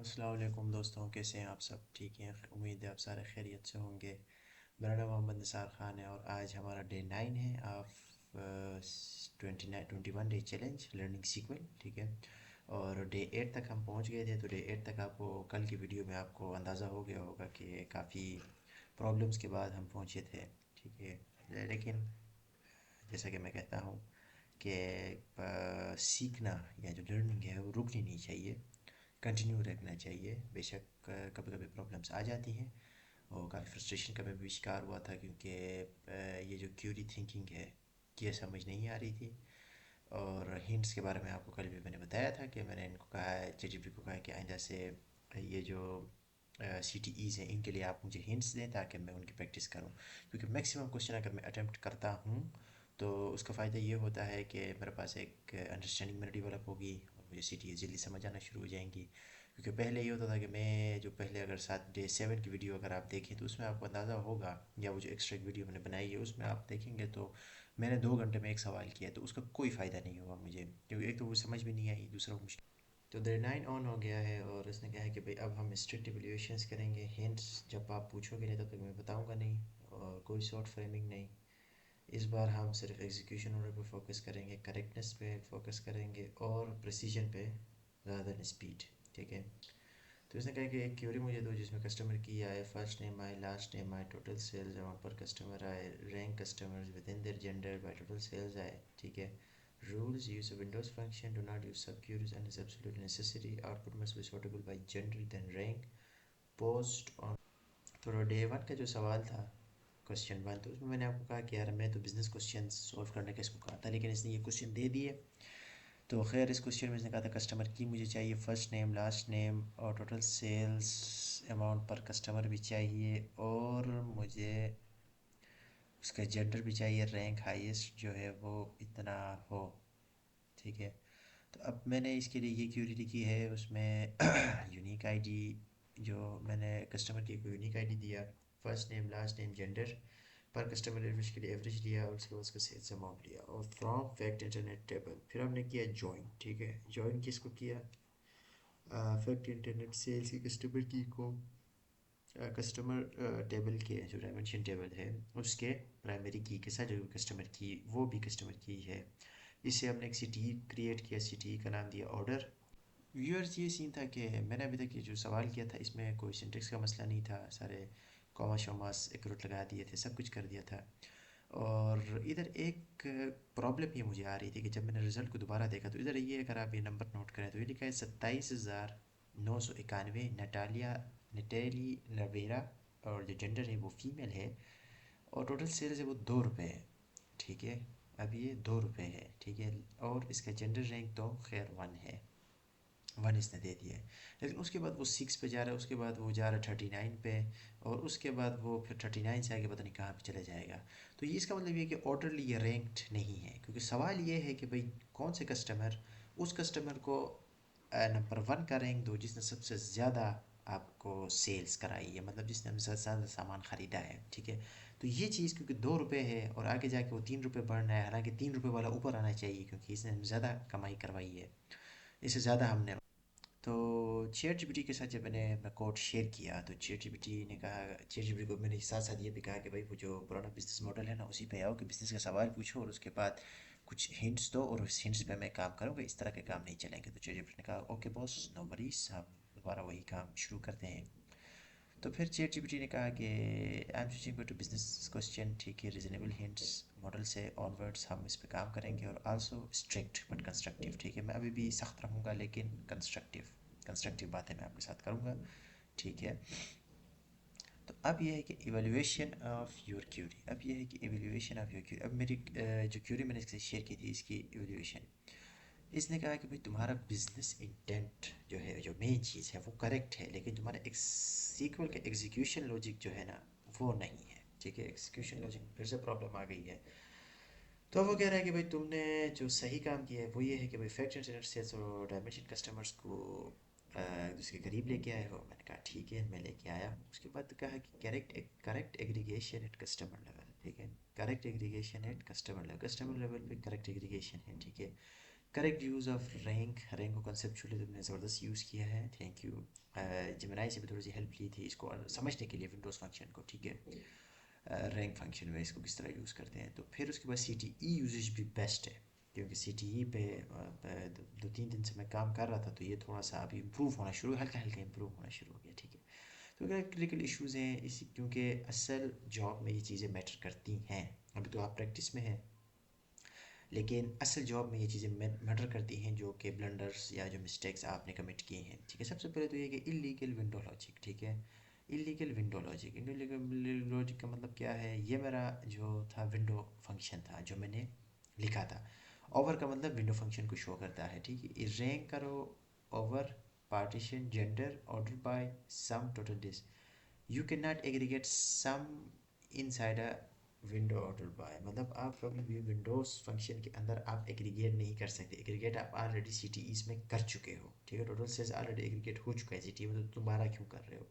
अस्सलाम वालेकुम दोस्तों, कैसे हैं आप सब? ठीक हैं? उम्मीद है आप सारे खैरियत से होंगे। मेरा नाम मोहम्मद निसार खान है और आज हमारा डे 9 है of 21 day challenge learning SQL. ठीक है, और डे 8 तक हम पहुंच गए थे। तो डे 8 तक आपको कल की वीडियो में आपको अंदाज़ा हो गया होगा कि काफ़ी प्रॉब्लम्स के बाद हम पहुंचे थे। ठीक है, लेकिन जैसा कि मैं कहता हूँ कि सीखना या जो लर्निंग है वो रुकनी नहीं चाहिए, कंटिन्यू रखना चाहिए। बेशक कभी कभी प्रॉब्लम्स आ जाती हैं और काफ़ी फ्रस्ट्रेशन का मैं भी शिकार हुआ था, क्योंकि ये जो क्यूरी थिंकिंग है ये समझ नहीं आ रही थी। और हिंट्स के बारे में आपको कल भी मैंने बताया था कि मैंने इनको कहा है, चैटजीपीटी को कहा है कि आइंदा से ये जो सी टी ईज़ हैं इनके लिए आप मुझे हिंट्स दें ताकि मैं उनकी प्रैक्टिस करूं। क्योंकि मैक्सिमम क्वेश्चन अगर मैं अटैम्प्ट करता हूं तो उसका फ़ायदा ये होता है कि मेरे पास एक अंडरस्टैंडिंग मेरी डेवलप होगी और मुझे सी टी जल्दी समझ आना शुरू हो जाएंगी। क्योंकि पहले ये होता था कि मैं जो पहले अगर साथ डे 7 की वीडियो अगर आप देखें तो उसमें आपको अंदाज़ा होगा, या वो जो एक्स्ट्रा वीडियो मैंने बनाई है उसमें आप देखेंगे तो मैंने 2 घंटे में एक सवाल किया, तो उसका कोई फ़ायदा नहीं हुआ मुझे, क्योंकि एक तो वो समझ भी नहीं आई, दूसरा वो मुश्किल। तो डे 9 ऑन हो गया है और इसने कहा है कि भाई अब हम स्ट्रिक्ट इवैल्यूएशंस करेंगे। हिंट्स जब आप पूछोगे नहीं तब तक मैं बताऊंगा नहीं, और कोई शॉर्ट फ्रेमिंग नहीं। इस बार हम सिर्फ एग्जीक्यूशन ऑर्डर पे फोकस करेंगे, करेक्टनेस पे फोकस करेंगे और प्रिसीजन पे ज़्यादा देन स्पीड। ठीक है, तो इसने कहा कि एक क्यूरी मुझे दो जिसमें कस्टमर की आए, फर्स्ट नेम आए, लास्ट नेम आए, टोटल सेल्स अमाउंट पर कस्टमर आए, rank customers within their gender by total sales आए। ठीक है, rules use a windows function, do not use subqueries and is absolutely necessary, output must be sortable by gender then rank, post on। तो day 1 का जो सवाल था, question 1, तो उसमें मैंने आपको कहा कि यार मैं तो बिजनेस क्वेश्चन सॉल्व करने का इसको कहा था, लेकिन इसने ये क्वेश्चन दे दिए। तो खैर इस क्वेश्चन में इसने कहा था कस्टमर की मुझे चाहिए फर्स्ट नेम, लास्ट नेम और टोटल सेल्स अमाउंट पर कस्टमर भी चाहिए, और मुझे उसका जेंडर भी चाहिए, रैंक हाईएस्ट जो है वो इतना हो। ठीक है, तो अब मैंने इसके लिए ये क्यूरी लिखी है, उसमें यूनिक आईडी, जो मैंने कस्टमर की को यूनिक आईडी दिया, first name, last name, gender, पर कस्टमर एवरेज के लिए एवरेज लिया और उसके बाद उसका सेल्स अमाउंट लिया, और फ्रॉम फैक्ट इंटरनेट टेबल फिर हमने किया ज्वाइन। ठीक है, ज्वाइन किसको किया? फैक्ट इंटरनेट सेल्स की कस्टमर की को कस्टमर टेबल के जो डायमेंशन टेबल है उसके प्राइमरी की के साथ जो कस्टमर की वो भी कस्टमर की है। इससे हमने एक सिटी क्रिएट किया, सिटी का नाम दिया ऑर्डर। व्यूअर्स, ये सीन था कि मैंने अभी तक ये जो सवाल किया था इसमें कोई सिंटेक्स का मसला नहीं था, सारे कॉमा शोमास एक्यूरेट लगा दिए थे, सब कुछ कर दिया था। और इधर एक प्रॉब्लम ये मुझे आ रही थी कि जब मैंने रिज़ल्ट को दोबारा देखा तो इधर ये, अगर आप ये नंबर नोट करें तो ये लिखा है 27,991, नटालिया नटेली नवेरा, और जो जेंडर है वो फीमेल है, और टोटल सेल्स है वो 2 रुपये है। ठीक है, अब ये 2 रुपये है। ठीक है, और इसका जेंडर रैंक तो खैर 1 है, 1 इसने दे दिया है। लेकिन उसके बाद वो 6 पे जा रहा है, उसके बाद वो जा रहा है 39 पे, और उसके बाद वो फिर 39 से आगे पता नहीं कहाँ पे चला जाएगा। तो ये इसका मतलब ये है कि ऑर्डरली ये रैंक्ड नहीं है, क्योंकि सवाल ये है कि भाई कौन से कस्टमर, उस कस्टमर को नंबर 1 का रैंक दो जिसने सबसे ज़्यादा आपको सेल्स कराई है, मतलब जिसने हमसे ज़्यादा सामान ख़रीदा है। ठीक है, तो ये चीज़ क्योंकि 2 रुपये है और आगे जाके वो 3 रुपये बढ़ना है, हालांकि 3 रुपये वाला ऊपर आना चाहिए क्योंकि इसने ज़्यादा कमाई करवाई है, इससे ज़्यादा हमने। तो चैट जीपीटी के साथ जब मैंने अपना कोड शेयर किया तो चैट जीपीटी ने कहा, चैट जीपीटी को मैंने साथ साथ ये भी कहा कि भाई वो जो पुराना बिजनेस मॉडल है ना उसी पे आओ, कि बिजनेस का सवाल पूछो और उसके बाद कुछ हिंट्स दो और उस हिंट्स पे मैं काम करूँगा, इस तरह के काम नहीं चलेंगे। तो चैट जीपीटी ने कहा ओके बॉस, नो वरीज, हम दोबारा वही काम शुरू करते हैं। तो फिर चैट जीपीटी ने कहा कि I am switching to business question. ठीक है, रीजनेबल हिंट्स मॉडल से ऑनवर्ड्स हम इस पे काम करेंगे, और आल्सो स्ट्रिक्ट बट कंस्ट्रक्टिव। ठीक है, मैं अभी भी सख्त रहूँगा लेकिन कंस्ट्रक्टिव कंस्ट्रक्टिव बातें मैं आपके साथ करूँगा। ठीक है, तो अब यह है कि इवैल्यूएशन ऑफ योर क्यूरी, अब यह है कि इवैल्यूएशन ऑफ योर क्यूरी। अब मेरी जो क्यूरी मैंने इससे शेयर की थी इसकी इवैल्यूएशन, इसने कहा कि भाई तुम्हारा बिजनेस इंटेंट जो है, जो मेन चीज़ है वो करेक्ट है, लेकिन तुम्हारा एक सीक्वल का एग्जीक्यूशन लॉजिक जो है ना वो नहीं है। ठीक है, एग्जीक्यूशन लॉजिक फिर से प्रॉब्लम आ गई है। तो वो कह रहा है कि भाई तुमने जो सही काम किया है वो ये है कि भाई फैक्ट इंटरनेट सेल्स और डायमेंशन कस्टमर्स को एक दूसरे के करीब लेके आए हो। मैंने कहा ठीक है, मैं लेके आया हूँ। उसके बाद कहा कि correct aggregation at customer level. ठीक है, correct aggregation at customer level, customer level पे करेक्ट एग्रीगेशन है। ठीक है, correct use of rank, rank को कंसेप्चुअली तुमने ज़बरदस्त यूज़ किया है, थैंक यू। जमनाई से भी थोड़ी सी हेल्प ली थी इसको समझने के लिए विंडोज़ फंक्शन को, ठीक है। रैंक फंक्शन में इसको किस तरह यूज़ करते हैं। तो फिर उसके बाद सी टी ई यूजेज भी बेस्ट है, क्योंकि सी टी ई पे 2-3 दिन से मैं काम कर रहा था, तो ये थोड़ा सा अभी इम्प्रूव होना शुरू, हल्का हल्का इम्प्रूव होना शुरू हो गया, ठीक है। तो अगर क्रिटिकल इश्यूज़ हैं इसी, क्योंकि असल जॉब में ये चीज़ें मैटर करती हैं। अभी तो आप प्रैक्टिस में हैं, लेकिन असल जॉब में ये चीज़ें मैटर करती हैं, जो कि ब्लंडर्स या जो मिस्टेक्स आपने कमिट किए हैं, ठीक है। सबसे पहले तो ये कि इलीगल विंडो लॉजिक, ठीक है। Illegal window logic, illegal logic का मतलब क्या है। ये मेरा जो था विंडो फंक्शन था जो मैंने लिखा था। ओवर का मतलब विंडो फंक्शन को शो करता है, ठीक है। रैंक करो over partition gender order by sum total desc, you can not aggregate sum inside a window order by, मतलब आप कभी भी विंडोज़ फंक्शन के अंदर आप एग्रीगेट नहीं कर सकते। एग्रीगेट आप ऑलरेडी सी टी ईज में कर चुके हो, ठीक है। टोटल सेल्स ऑलरेडी एग्रीगेट हो चुका है सी टी, मतलब दोबारा क्यों कर रहे हो,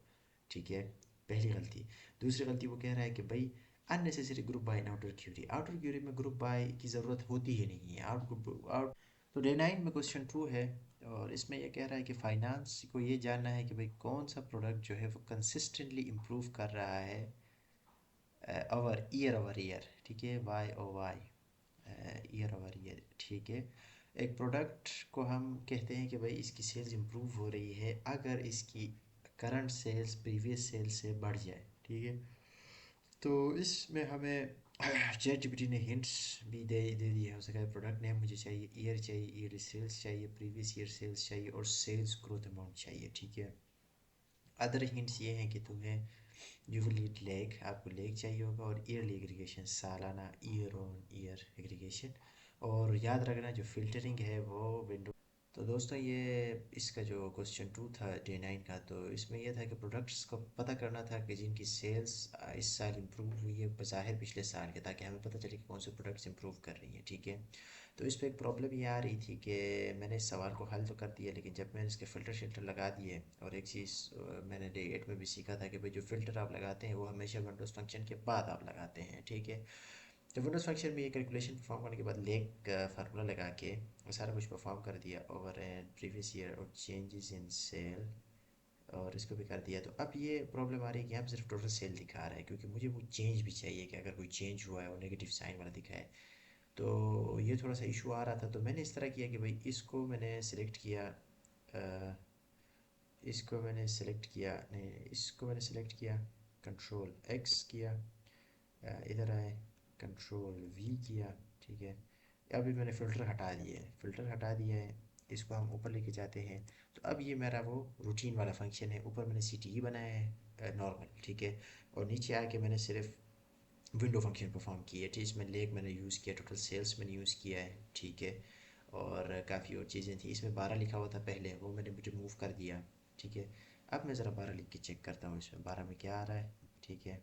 ठीक है। पहली गलती। दूसरी गलती वो कह रहा है कि भाई unnecessary group by in outer query, outer query में ग्रुप बाय की ज़रूरत होती ही नहीं है। आउट तो डे 9 में क्वेश्चन ट्रू है, और इसमें ये कह रहा है कि फाइनेंस को ये जानना है कि भाई कौन सा प्रोडक्ट जो है वो कंसिस्टेंटली इम्प्रूव कर रहा है ओवर ईयर, ठीक है। Y O Y, year over year, ठीक है। एक प्रोडक्ट को हम कहते हैं कि भाई इसकी सेल्स इम्प्रूव हो रही है अगर इसकी करंट सेल्स प्रीवियस सेल्स से बढ़ जाए, ठीक है। तो इसमें हमें चैट जीपीटी ने हिंट्स भी दे दिए हैं। हो सका है प्रोडक्ट नेम मुझे चाहिए, ईयर चाहिए, ईयर सेल्स चाहिए, प्रीवियस ईयर सेल्स चाहिए, और सेल्स ग्रोथ अमाउंट चाहिए, ठीक है। अदर हिंट्स ये हैं कि तुम्हें यू विल नीड लेग, आपको लेग चाहिए होगा, और ईयरली एग्रीगेशन, सालाना ईयर ऑन ईयर एग्रीगेशन। और याद रखना जो फिल्टरिंग है वो विंडो। तो दोस्तों ये इसका जो क्वेश्चन 2 था डे 9 का, तो इसमें यह था कि प्रोडक्ट्स को पता करना था कि जिनकी सेल्स इस साल इम्प्रूव हुई है बज़ाहिर पिछले साल के, ताकि हमें पता चले कि कौन से प्रोडक्ट्स इम्प्रूव कर रही हैं, ठीक है। तो इस पर एक प्रॉब्लम ये आ रही थी कि मैंने इस सवाल को हल तो कर दिया, लेकिन जब मैंने इसके फ़िल्टर शिल्टर लगा दिए, और एक चीज़ मैंने डे 8 में भी सीखा था कि भाई जो फ़िल्टर आप लगाते हैं वो हमेशा विंडोज़ फंक्शन के बाद आप लगाते हैं, ठीक है। तो विंडोज़ फंक्शन में ये कैलकुलेशन परफॉर्म करने के बाद लेक फार्मूला लगा के सारा कुछ परफॉर्म कर दिया, ओवर एंड प्रीवियस ईयर और चेंजेस इन सेल, और इसको भी कर दिया। तो अब ये प्रॉब्लम आ रही है कि यहाँ पे सिर्फ टोटल सेल दिखा रहा है, क्योंकि मुझे वो चेंज भी चाहिए कि अगर कोई चेंज हुआ है वो नेगेटिव साइन वाला दिखा है। तो ये थोड़ा सा इशू आ रहा था, तो मैंने इस तरह किया कि भाई इसको मैंने सेलेक्ट किया, अ, इसको मैंने सेलेक्ट किया, नहीं इसको मैंने सेलेक्ट किया, कंट्रोल एक्स किया, इधर आए, कंट्रोल वी किया, ठीक है। अभी मैंने फ़िल्टर हटा दिया है, फ़िल्टर हटा दिया है, इसको हम ऊपर लेके जाते हैं। तो अब ये मेरा वो रूटीन वाला फंक्शन है। ऊपर मैंने सी टी ई बनाया है नॉर्मल, ठीक है। और नीचे आके मैंने सिर्फ विंडो फंक्शन परफॉर्म किया है, ठीक। इसमें लेग मैंने यूज़ किया, टोटल सेल्स मैंने यूज़ किया है, ठीक है। और काफ़ी और चीज़ें थी, इसमें 12 लिखा हुआ था पहले, वो मैंने रिमूव कर दिया, ठीक है। अब मैं ज़रा 12 लिख के चेक करता हूँ इसमें 12 में क्या आ रहा है, ठीक है।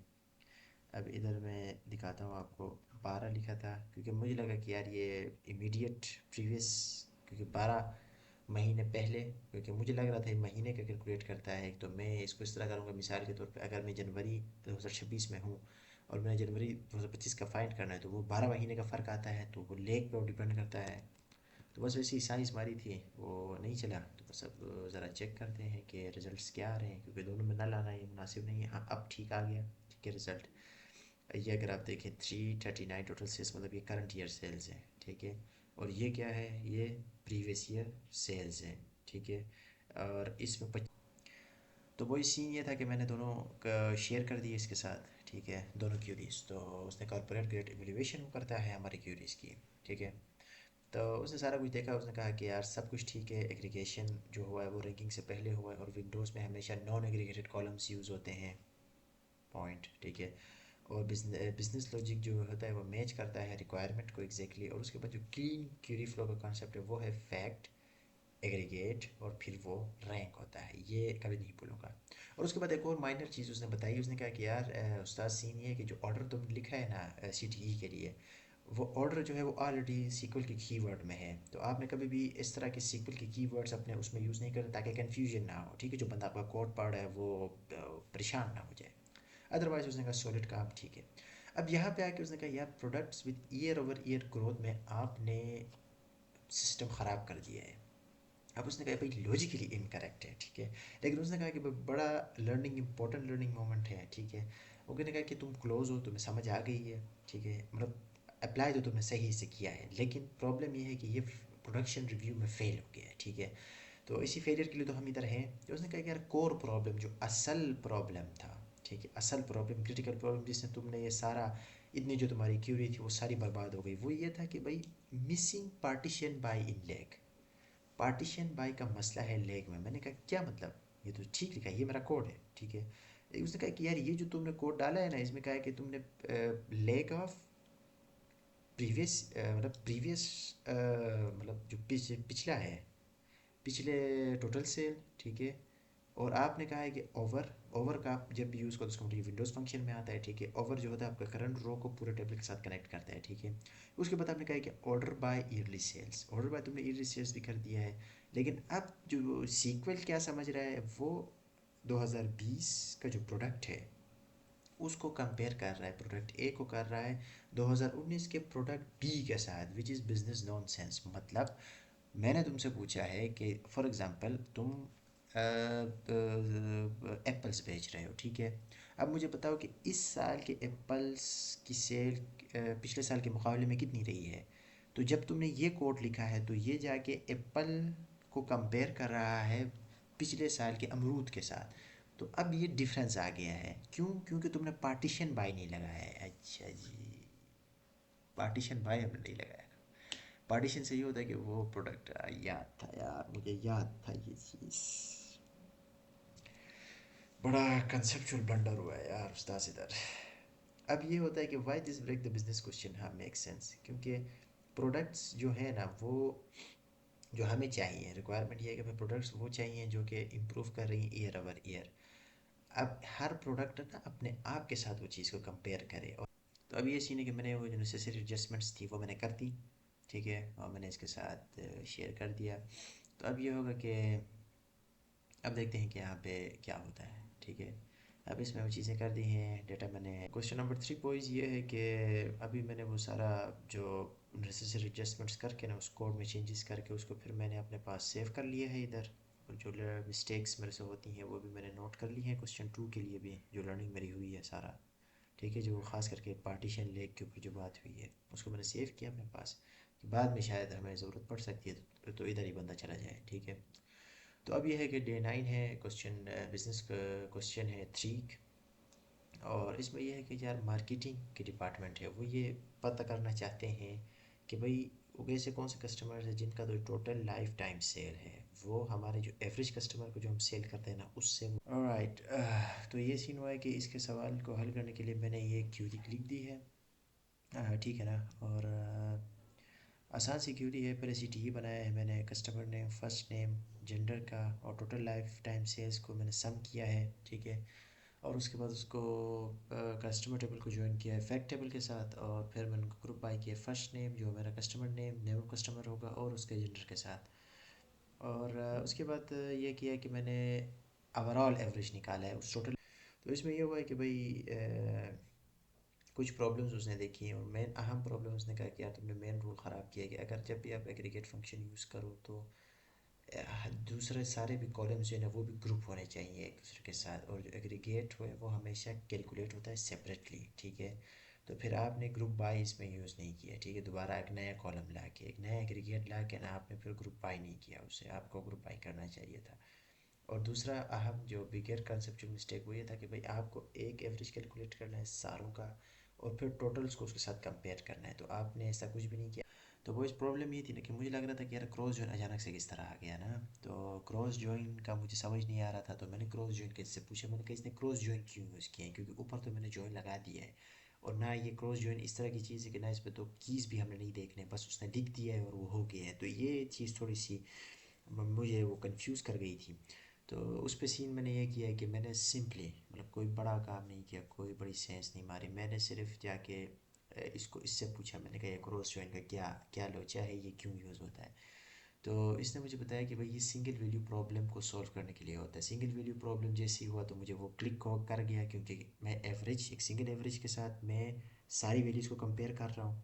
अब इधर मैं दिखाता हूँ आपको, 12 लिखा था क्योंकि मुझे लगा कि यार ये इमीडिएट प्रीवियस, क्योंकि 12 महीने पहले, क्योंकि मुझे लग रहा था ये महीने का कैलकुलेट करता है। तो मैं इसको इस तरह करूँगा, मिसाल के तौर पे अगर मैं जनवरी 2026 में हूँ और मैंने जनवरी 2025 का फाइंड करना है, तो वो 12 महीने का फ़र्क आता है, तो वो लेग पे डिपेंड करता है। तो बस वैसी साइंस मारी थी, वो नहीं चला। तो बस अब ज़रा चेक करते हैं कि रिजल्ट्स क्या आ रहे हैं, क्योंकि दोनों में ना लाना ये मुनासिब नहीं है। हाँ अब ठीक आ गया, ठीक है रिज़ल्ट। ये अगर आप देखें 339 टोटल सेल्स, मतलब ये करंट ईयर सेल्स हैं, ठीक है। और ये क्या है, ये प्रीवियस ईयर सेल्स हैं, ठीक है। और इसमें तो वही सीन ये था कि मैंने दोनों का शेयर कर दिए इसके साथ, ठीक है, दोनों क्यूरीज। तो उसने कॉर्पोरेट ग्रेड एवेल्यूएशन करता है हमारी क्यूरीज की, ठीक है। तो उसने सारा कुछ देखा, उसने कहा कि यार सब कुछ ठीक है, एग्रीगेशन जो हुआ है वो रैंकिंग से पहले हुआ है, और विंडोज़ में हमेशा नॉन एग्रीगेटेड कॉलम्स यूज़ होते हैं, पॉइंट, ठीक है। और बिजनेस लॉजिक जो होता है वो मैच करता है रिक्वायरमेंट को एग्जैक्टली। और उसके बाद जो क्लीन क्यूरी फ्लो का कॉन्सेप्ट है वो है फैक्ट, एग्रीगेट, और फिर वो रैंक होता है, ये कभी नहीं भूलूंगा। और उसके बाद एक और माइनर चीज़ उसने बताई, उसने कहा कि यार उस्ताद सीन ये है कि जो ऑर्डर तुमने लिखा है ना सी टी ई के लिए, वो ऑर्डर जो है वो ऑलरेडी सीक्वल के कीवर्ड में है। तो आपने कभी भी इस तरह के सीक्वल के कीवर्ड्स अपने उसमें यूज़ नहीं करते, ताकि कन्फ्यूजन ना हो, ठीक है। जो बंदा आपका कोड पढ़ रहा है वो परेशान ना हो जाए। अदरवाइज उसने कहा सॉलिड काम ठीक है। अब यहाँ पे आके उसने कहा यार products with year over year growth में आपने सिस्टम ख़राब कर दिया है। अब उसने कहा भाई लॉजिकली इनकरेक्ट है, ठीक है, लेकिन उसने कहा कि भाई बड़ा लर्निंग इंपॉर्टेंट लर्निंग मोमेंट है, ठीक है। उसने कहा कि तुम क्लोज हो, तुम्हें समझ आ गई है, ठीक है, मतलब अप्लाई तो तुमने सही से किया है, लेकिन प्रॉब्लम ये है कि ये प्रोडक्शन रिव्यू में फेल हो गया है, ठीक है। तो इसी फेलियर के लिए तो हम इधर हैं। तो उसने कहा कि यार कोर प्रॉब्लम जो असल प्रॉब्लम था, ठीक है, असल प्रॉब्लम, क्रिटिकल प्रॉब्लम जिसने तुमने ये सारा, इतनी जो तुम्हारी क्यूरी थी वो सारी बर्बाद हो गई, वो ये था कि भाई मिसिंग पार्टीशन बाय इन लेग। पार्टीशन बाय का मसला है लेग में। मैंने कहा क्या मतलब, ये तो ठीक लिखा है, ये मेरा कोड है, ठीक है। उसने कहा कि यार ये जो तुमने कोड डाला है ना, इसमें कहा है कि तुमने लेग ऑफ प्रीवियस, मतलब प्रीवियस, मतलब जो पिछला है, पिछले टोटल सेल, ठीक है। और आपने कहा है कि ओवर, ओवर का आप जब भी यूज़ करो तो उसका मतलब विंडोज़ फंक्शन में आता है, ठीक है। ओवर जो होता है आपका करंट रो को पूरे टेबल के साथ कनेक्ट करता है, ठीक है। उसके बाद आपने कहा है कि order by yearly sales, order by तुमने ईयरली सेल्स भी कर दिया है। लेकिन अब जो सीक्वल क्या समझ रहा है, वो 2020 का जो प्रोडक्ट है उसको कंपेयर कर रहा है, प्रोडक्ट ए को कर रहा है 2019 के प्रोडक्ट बी के साथ, विच इज़ बिजनेस नॉनसेंस। मतलब मैंने तुमसे पूछा है कि फॉर एग्ज़ाम्पल तुम एप्पल्स बेच रहे हो, ठीक है। अब मुझे बताओ कि इस साल के एप्पल्स की सेल पिछले साल के मुकाबले में कितनी रही है। तो जब तुमने ये कोड लिखा है तो ये जाके एप्पल को कंपेयर कर रहा है पिछले साल के अमरूद के साथ। तो अब ये डिफरेंस आ गया है, क्यों? क्योंकि तुमने पार्टीशन बाय नहीं लगाया है। अच्छा जी, पार्टीशन बाय हमने नहीं लगाया। पार्टीशन से ये होता है कि वो प्रोडक्ट, याद था यार, मुझे याद था ये चीज़। बड़ा कंसेप्चुअल ब्लंडर हुआ है यार उस्ताद इधर। अब ये होता है कि why this break the business question, हाँ मेक सेंस, क्योंकि प्रोडक्ट्स जो है ना वो जो हमें चाहिए, रिक्वायरमेंट ये है कि हमें प्रोडक्ट्स वो चाहिए जो कि इम्प्रूव कर रही हैं ईयर ओवर ईयर। अब हर प्रोडक्ट ना अपने आप के साथ वो चीज़ को कंपेयर करे। और तो अब ये सीन है कि मैंने वो जो नेसेसरी एडजस्टमेंट्स थी वो मैंने कर दी, ठीक है, और मैंने इसके साथ शेयर कर दिया। तो अब ये होगा कि अब देखते हैं कि यहाँ पे क्या होता है, ठीक है। अब इसमें वो चीज़ें कर दी हैं, डेटा मैंने। क्वेश्चन नंबर 3 पॉइंट ये है कि अभी मैंने वो सारा जो नेसेसरी एडजस्टमेंट्स करके ना उस कोड में चेंजेस करके उसको फिर मैंने अपने पास सेव कर लिया है इधर। और जो मिस्टेक्स मेरे से होती हैं वो भी मैंने नोट कर ली हैं क्वेश्चन 2 के लिए भी, जो लर्निंग मेरी हुई है सारा, ठीक है। जो ख़ास करके पार्टीशन लेग के ऊपर जो बात हुई है उसको मैंने सेव किया अपने पास, कि बाद में शायद हमें ज़रूरत पड़ सकती है तो इधर ही बंदा चला जाए, ठीक है। तो अब ये है कि डे 9 है, क्वेश्चन बिजनेस क्वेश्चन है 3। और इसमें यह है कि यार मार्केटिंग के डिपार्टमेंट है वो ये पता करना चाहते हैं कि भाई वो ऐसे कौन से कस्टमर्स हैं जिनका तो टोटल लाइफ टाइम सेल है, वो हमारे जो एवरेज कस्टमर को जो हम सेल करते हैं ना उससे। ऑलराइट, तो ये सीन हुआ है कि इसके सवाल को हल करने के लिए मैंने ये क्यूरी लिख दी है, ठीक है ना। और आसान सी क्यूरी है, पहले सी टी ई बनाया है मैंने, customer name, first name, gender का और टोटल लाइफ टाइम सेल्स को मैंने सम किया है, ठीक है। और उसके बाद उसको कस्टमर टेबल को ज्वाइन किया है फैक्ट टेबल के साथ, और फिर मैंने उनको ग्रुप बाई किया फर्स्ट नेम जो मेरा customer name, name of customer होगा, और उसके जेंडर के साथ। और उसके बाद ये किया कि मैंने ओवरऑल एवरेज निकाला है उस टोटल। तो इसमें ये हुआ है कि भाई कुछ प्रॉब्लम्स उसने देखी हैं, और मेन अहम प्रॉब्लम उसने कहा कि यार तुमने मेन रूल ख़राब किया कि अगर जब भी आप एग्रीगेट फंक्शन यूज़ करो तो दूसरे सारे भी कॉलम्स जो है ना वो भी ग्रुप होने चाहिए एक दूसरे के साथ, और जो एग्रीगेट हो वो हमेशा कैलकुलेट होता है सेपरेटली, ठीक है। तो फिर आपने ग्रुप बाई इसमें यूज़ नहीं किया, ठीक है, दोबारा एक नया कॉलम ला के एक नया एग्रीगेट ला के ना आपने फिर ग्रुप बाई नहीं किया उसे, आपको ग्रुप बाई करना चाहिए था। और दूसरा अहम जो बिगर कंसेप्चुअल मिस्टेक वो ये था कि भाई आपको एक एवरेज कैलकुलेट करना है सारों का, और फिर टोटल्स को उसके साथ कंपेयर करना है, तो आपने ऐसा कुछ भी नहीं किया। तो वो इस प्रॉब्लम ये थी ना कि मुझे लग रहा था कि यार क्रॉस जॉइन अचानक से किस तरह आ गया ना, तो क्रॉस जॉइन का मुझे समझ नहीं आ रहा था। तो मैंने क्रॉस जॉइन किससे पूछा, मैंने कहा इसने क्रॉस जॉइन क्यों यूज़ किया है, क्योंकि ऊपर तो मैंने जॉइन लगा दिया है, और ना ये क्रॉस जॉइन इस तरह की चीज़ है कि ना इस पर तो कीज़ भी हमने नहीं देखने, बस उसने लिख दिया है और वो हो गया है। तो ये चीज़ थोड़ी सी मुझे वो कंफ्यूज कर गई थी। तो उस पे सीन मैंने ये किया है कि मैंने सिंपली, मतलब कोई बड़ा काम नहीं किया, कोई बड़ी सेंस नहीं मारी, मैंने सिर्फ जाके इसको इससे पूछा, मैंने कहा ये क्रॉस जॉइन का क्या क्या लोचा है, ये क्यों यूज़ होता है। तो इसने मुझे बताया कि भाई ये सिंगल वैल्यू प्रॉब्लम को सॉल्व करने के लिए होता है। सिंगल वैल्यू प्रॉब्लम जैसे ही हुआ तो मुझे वो क्लिक कर गया, क्योंकि मैं एवरेज, एक सिंगल एवरेज के साथ मैं सारी वैल्यूज़ को कंपेयर कर रहा हूँ,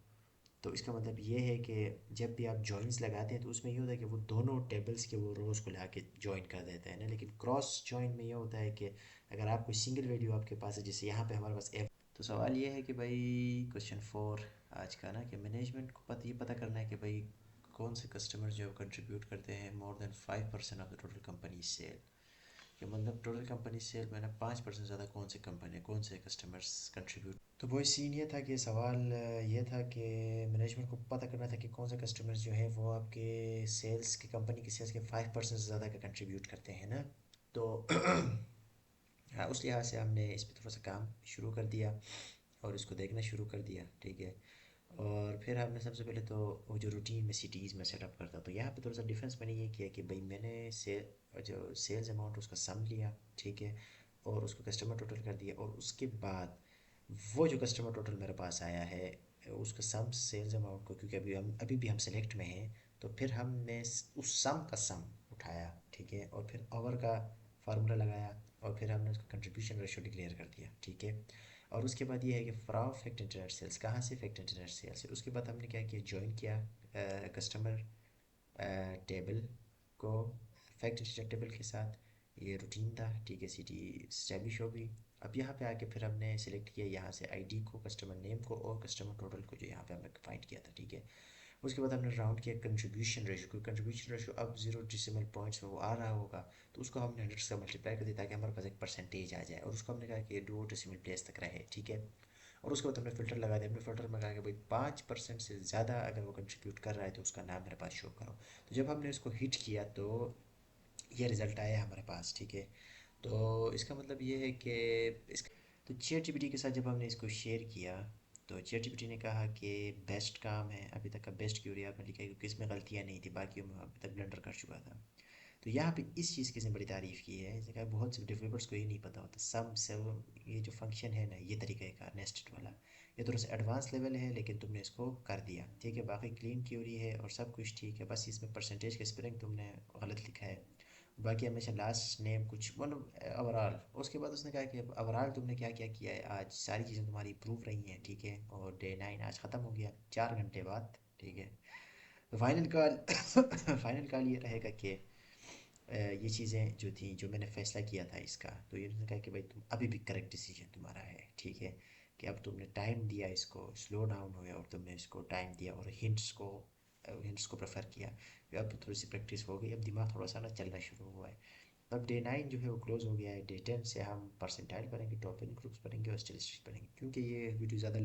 तो इसका मतलब ये है कि जब भी आप जॉइंस लगाते हैं तो उसमें ये होता है कि वो दोनों टेबल्स के वो रोज़ को ला के जॉइन कर देता है ना। लेकिन क्रॉस जॉइन में ये होता है कि अगर आप कोई सिंगल वैल्यू आपके पास है, जैसे यहाँ पे हमारे पास एफ। तो सवाल ये है कि भाई क्वेश्चन 4 आज का ना, कि मैनेजमेंट को ये पता करना है कि भाई कौन से कस्टमर जो कंट्रीब्यूट करते हैं more than 5% of the total company sale. कि मतलब टोटल कंपनी सेल में ना 5% ज़्यादा कौन से कंपनी, कौन से कस्टमर्स कंट्रीब्यूट। तो वो सीन ये था कि सवाल ये था कि मैनेजमेंट को पता करना था कि कौन से कस्टमर्स जो हैं वो आपके सेल्स की, कंपनी की सेल्स के 5% से ज़्यादा का कंट्रीब्यूट करते हैं ना। तो हाँ, उस लिहाज से हमने इस पर थोड़ा सा काम शुरू कर दिया और इसको देखना शुरू कर दिया, ठीक है। और फिर हमने सबसे पहले तो वो जो रूटीन में सिटीज़ में सेटअप करता, तो यहाँ पे थोड़ा सा डिफरेंस मैंने ये किया कि भाई मैंने से जो सेल्स अमाउंट उसका सम लिया, ठीक है, और उसको कस्टमर टोटल कर दिया, और उसके बाद वो जो कस्टमर टोटल मेरे पास आया है उसका सम सेल्स अमाउंट को, क्योंकि अभी भी हम सेलेक्ट में हैं, तो फिर हमने उस सम का सम उठाया, ठीक है, और फिर ओवर का फार्मूला लगाया, और फिर हमने उसका कंट्रीब्यूशन रेशो डिक्लेयर कर दिया, ठीक है। और उसके बाद ये है कि फ्रॉम फैक्ट इंटरनेट सेल्स, कहाँ से, फैक्ट इंटरनेट सेल्स से। उसके बाद हमने क्या किया, ज्वाइन किया कस्टमर टेबल को फैक्ट इंटरनेट टेबल के साथ। ये रूटीन था, ठीक है, सिटी स्टैब्लिश हो गई। अब यहाँ पे आके फिर हमने सेलेक्ट किया यहाँ से आईडी को, कस्टमर नेम को, और कस्टमर टोटल को, जो यहाँ पे हमने फाइंड किया था, ठीक है। उसके बाद हमने राउंड किया कंट्रीब्यूशन रेशो, क्योंकि कंट्रीब्यूशन रेशो अब 0 डेसिमल पॉइंट्स में वो आ रहा होगा, तो उसको हमने 100 से मल्टीप्लाई कर दिया ताकि हमारे पास एक परसेंटेज आ जाए, और उसको हमने कहा कि 2 डेसिमल प्लेस तक रहे, ठीक है। और उसके बाद हमने फ़िल्टर लगा दिया, हमने फ़िल्टर में कहा कि भाई 5% से ज़्यादा अगर वो कंट्रीब्यूट कर रहा है तो उसका नाम मेरे पास शो करो। तो जब हमने इसको हिट किया तो ये रिज़ल्ट आया हमारे पास, ठीक है। तो इसका मतलब ये है कि इस तो चैट जीपीटी के साथ जब हमने इसको शेयर किया, तो चैट जीपीटी ने कहा कि बेस्ट काम है, अभी तक का बेस्ट क्यूरी आपने लिखा है, क्योंकि इसमें गलतियाँ नहीं थी, बाकी में अभी तक ब्लंडर कर चुका था। तो यहाँ पे इस चीज़ की इसने बड़ी तारीफ़ की है, इसने कहा बहुत से डेवलपर्स को ये नहीं पता होता, सम से ये जो फंक्शन है ना, ये तरीका का नेस्टेड वाला, ये थोड़ा सा एडवांस लेवल है, लेकिन तुमने इसको कर दिया, ठीक है। बाकी क्लीन क्यूरी है और सब कुछ ठीक है, बस इसमें परसेंटेज का स्पेलिंग तुमने गलत लिखा है। बाकी हमेशा लास्ट नेम कुछ मतलब ओवरऑल। उसके बाद उसने कहा कि ओवरऑल तुमने क्या क्या किया है आज, सारी चीज़ें तुम्हारी इम्प्रूव रही हैं, ठीक है, और डे 9 आज ख़त्म हो गया 4 घंटे बाद, ठीक है। तो फाइनल कॉल फाइनल कॉल ये रहेगा कि ये चीज़ें जो थी, जो मैंने फ़ैसला किया था इसका, तो ये उसने कहा कि भाई तुम अभी भी करेक्ट डिसीजन तुम्हारा है, ठीक है, कि अब तुमने टाइम दिया, इसको स्लो डाउन हुआ और तुमने इसको टाइम दिया, और हिंट्स को प्रेफर किया। अब थोड़ी सी प्रैक्टिस हो गई, अब दिमाग थोड़ा सा ना चलना शुरू हुआ है। अब डे 9 जो है वो क्लोज हो गया है, डे 10 से हम परसेंटाइल पढ़ेंगे, टॉपिक ग्रुप्स पढ़ेंगे और स्टेटिस्टिक्स पढ़ेंगे, क्योंकि ये वीडियो ज़्यादा